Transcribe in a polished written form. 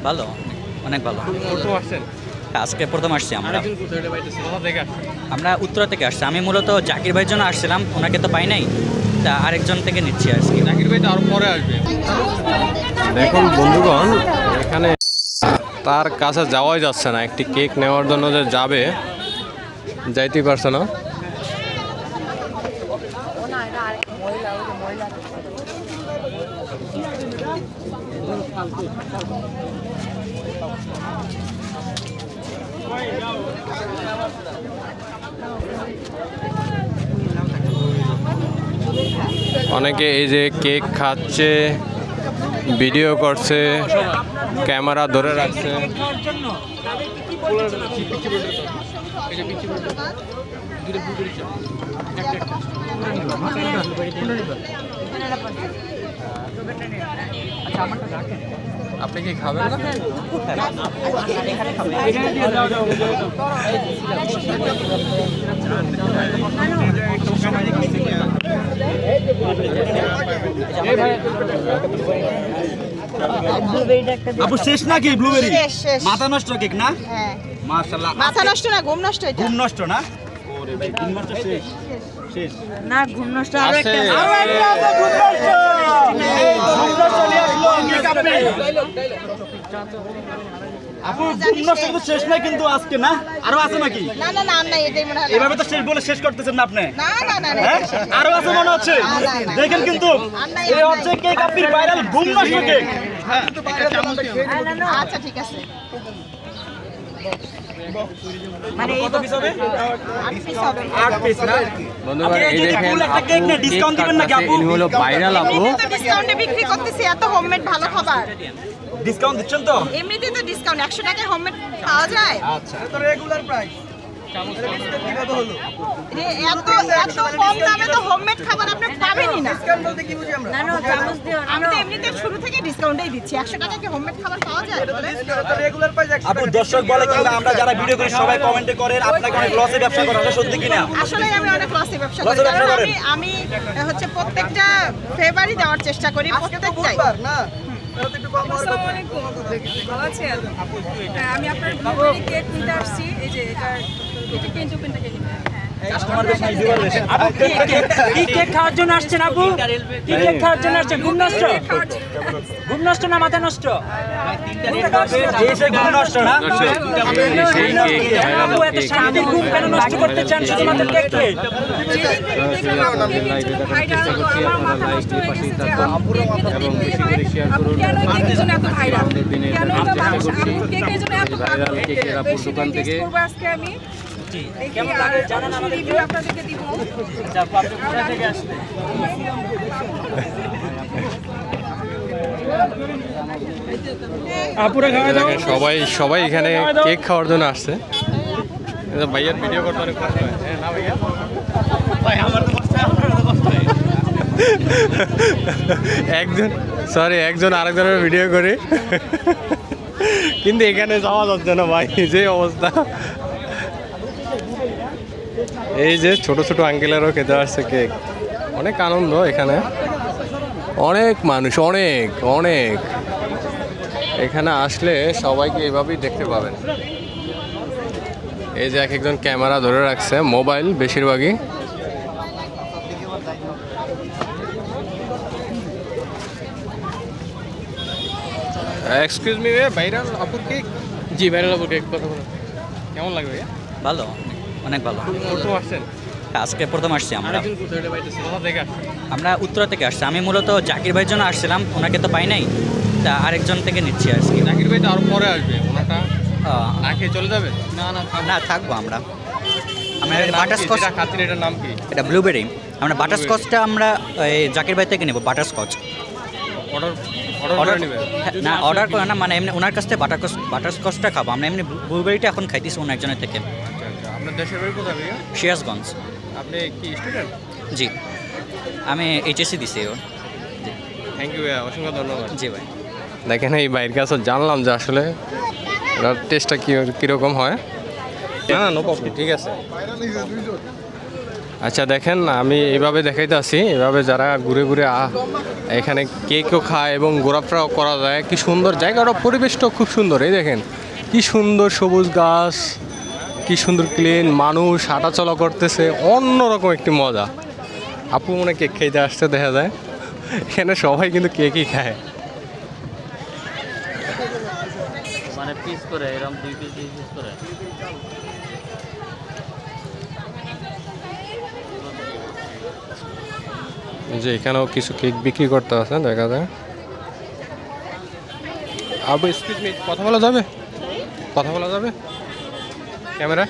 ভালো, অনেক ভালো। আজকে প্রথম আসছি আমরা। আমরা উত্তরা থেকে আসছি। আমি মূলত জাকির ভাইয়ের জন্য আসছিলাম, ওনাকে তো পাই নাই, তা আরেকজন থেকে নিচ্ছি আজকে। জাকির ভাই তো আরো পরে আসবে। দেখুন বন্ধুগণ, এখানে তার কাছে যাওয়াই যাচ্ছে না। একটি কেক নেওয়ার জন্য যে যাবে, যাইতেই পারছে না। অনেকে এই যে কেক খাচ্ছে, ভিডিও করছে, ক্যামেরা ধরে রাখছে। আপনি কি খাবেন না? আপু শেষ নাকি ব্লুবেরি? মাথা নষ্ট কেক না? হ্যাঁ মাশাআল্লাহ। মাথা নষ্ট না, ঘুম নষ্ট এটা। ঘুম নষ্ট না? ওরে ভাই, ঘুম নষ্ট শেষ। শেষ না, ঘুম নষ্ট আরো একটা। আরো একটা আছে ঘুম নষ্ট। এই ঘুম নষ্ট নিয়ে আসলো কেক আপনি। আপু ঘুম নষ্ট কিন্তু শেষ না কিন্তু আজকে না? আরো আছে নাকি? না না না, না এটাই মনে হয়। এভাবে তো শেষ বলে শেষ করতেছেন না আপনি? না না না না, হ্যাঁ? আরো আছে মনে হচ্ছে? দেখেন কিন্তু এই হচ্ছে কেক আপনি ভাইরাল ঘুম নষ্ট কেক। হ্যাঁ, আচ্ছা ঠিক আছে। মানে কত পিস হবে? 8 পিস হবে। 8 পিস না? বন্ধুগণ, এই দেখেন একটা কেক না ডিসকাউন্ট দিবেন নাকি আপু? ইনি হলো ভাইরাল আপু। এমনিতে তো ডিসকাউন্টে বিক্রি করতেছি, এত হোমমেড ভালো খাবার। ডিসকাউন্ট দিচ্ছেন তো? এমনিতে তো ডিসকাউন্ট 100 টাকায় হোমমেড পাওয়া যায়। আচ্ছা, এটা তো রেগুলার প্রাইস। এত এত কম দামে তো হোমমেড খাবার আপনি পাবেনই না। ডিসকাউন্ট বলতে কি বুঝি আমরা? না না, চামচ দিও। আমি তো এমনিতে শুরু থেকে ডিসকাউন্টেই দিচ্ছি। 100 টাকায় কি হোমমেড খাবার পাওয়া যায়? Regular price. আপু দর্শক বলে কিংবা আমরা যারা ভিডিও করি সবাই কমেন্টে করেন আপনাকে অনেক লসে ব্যবসা করেন, এটা সত্যি কিনা? আসলে আমি অনেক লসে ব্যবসা করি, লসে ব্যবসা কারণ করেন? আমি হচ্ছে প্রত্যেকটা ফেভারই দেওয়ার চেষ্টা করি, প্রত্যেকটাই। আসসালামু আলাইকুম। ভালো আছেন? হ্যাঁ, আমি আপনার ব্লুবেরি কেক নিতে আসছি। এই যে এটা কেঞ্জ ওপেনটা কেটে নিন। কাস্টমার বেশ নাই ভিউয়ার বেশ। কি কেক খাওয়ার জন্য আসছেন আপু? কি কেক খাওয়ার জন্য আসছেন? ঘুম নষ্ট? ঘুম নষ্ট না মাথা নষ্ট? এসে ঘুম নষ্ট না? আপু এত শান্তির ঘুম কেন নষ্ট করতে চান শুধুমাত্র কেক খেয়ে? কেমন লাগে জানান আমাদেরকে। আপনাদেরকে দিব। কোথা থেকে আসলে? আপুরা খাওয়া দাও। সবাই এখানে কেক খাওয়ার জন্য আসছে। ভাইয়ার ভিডিও করতে অনেক কষ্ট হয়। হ্যাঁ না ভাইয়া? ভাই আমার তো কষ্ট হয়, আমার তো কষ্ট হয়। একজন আরেকজনের ভিডিও করে, কিন্তু এখানে যাওয়া যাচ্ছে না ভাই, যে অবস্থা। এই যে ছোট ছোট আঙ্কেলেরও খেতে আসছে কেক। অনেক আনন্দ এখানে, অনেক মানুষ, অনেক অনেক। এখানে আসলে সবাইকে এভাবেই দেখতে পাবেন। এই যে এক একজন ক্যামেরা ধরে রাখছে, মোবাইল বেশিরভাগই। এক্সকিউজ মি, ভাইরাল আপুর কেক। জি, ভাইরাল আপুর কেক। কথা বলো, কেমন লাগবে ভাইয়া? ভালো, অনেক ভালো। প্রথম আসছেন? আজকে প্রথম আসছি আমরা। কোথা থেকে আসছেন? আমরা উত্তরা থেকে আসছি। আমি মূলত জাকির ভাইয়ের জন্য আসছিলাম, ওনাকে তো পাই নাই, তা আরেকজন থেকে নিচ্ছি আজকে। জাকির ভাই তো আরো পরে আসবে, ওনাটা না খেয়ে চলে যাবে? না, থাকবো আমরা। আমরা বাটারস্কচ খাচ্ছেন, এটার নাম কি? এটা ব্লুবেরি। আমরা বাটারস্কচটা আমরা এই জাকির ভাই থেকে নেব, বাটারস্কচ। অর্ডার নেবেন? না, অর্ডার করে না, মানে এমনি ওনার কাছ থেকে বাটারস্কচটা খাবো আমরা। এমনি ব্লুবেরিটা এখন খাইতেছি অন্য একজনের থেকে। আচ্ছা আচ্ছা, আপনার দেশের বাড়ি কোথায় ভাইয়া? সিরাজগঞ্জ। আপনি কি স্টুডেন্ট? জি, আমি এইচএসসি দিছি ওর। জি, থ্যাংক ইউ ভাইয়া, অসংখ্য ধন্যবাদ। জি ভাই। দেখেন এই বাইরের কাছে জানলাম যে আসলে এটার টেস্টটা কীরকম হয়। না নো প্রবলেম, ঠিক আছে। আচ্ছা দেখেন, আমি এভাবে দেখাইতে আসি, এভাবে যারা ঘুরে ঘুরে এখানে কেকও খায় এবং ঘোরাফেরাও করা যায়। কি সুন্দর জায়গাটা, পরিবেশটাও খুব সুন্দর। এই দেখেন কি সুন্দর সবুজ গাছ, কি সুন্দর ক্লিন, মানুষ হাঁটাচলা করতেছে, অন্যরকম একটি মজা। আপু মনে কেক খেতে আসতে দেখা যায়, এখানে সবাই কিন্তু কেকই খায়। মানে পিস করে এরকম 2 পিস করে। যে এখানেও কিছু কেক বিক্রি করতে আছে দেখা যায়। আবু এক্সকিউজ মি, কথা বলা যাবে? কথা বলা যাবে ক্যামেরা?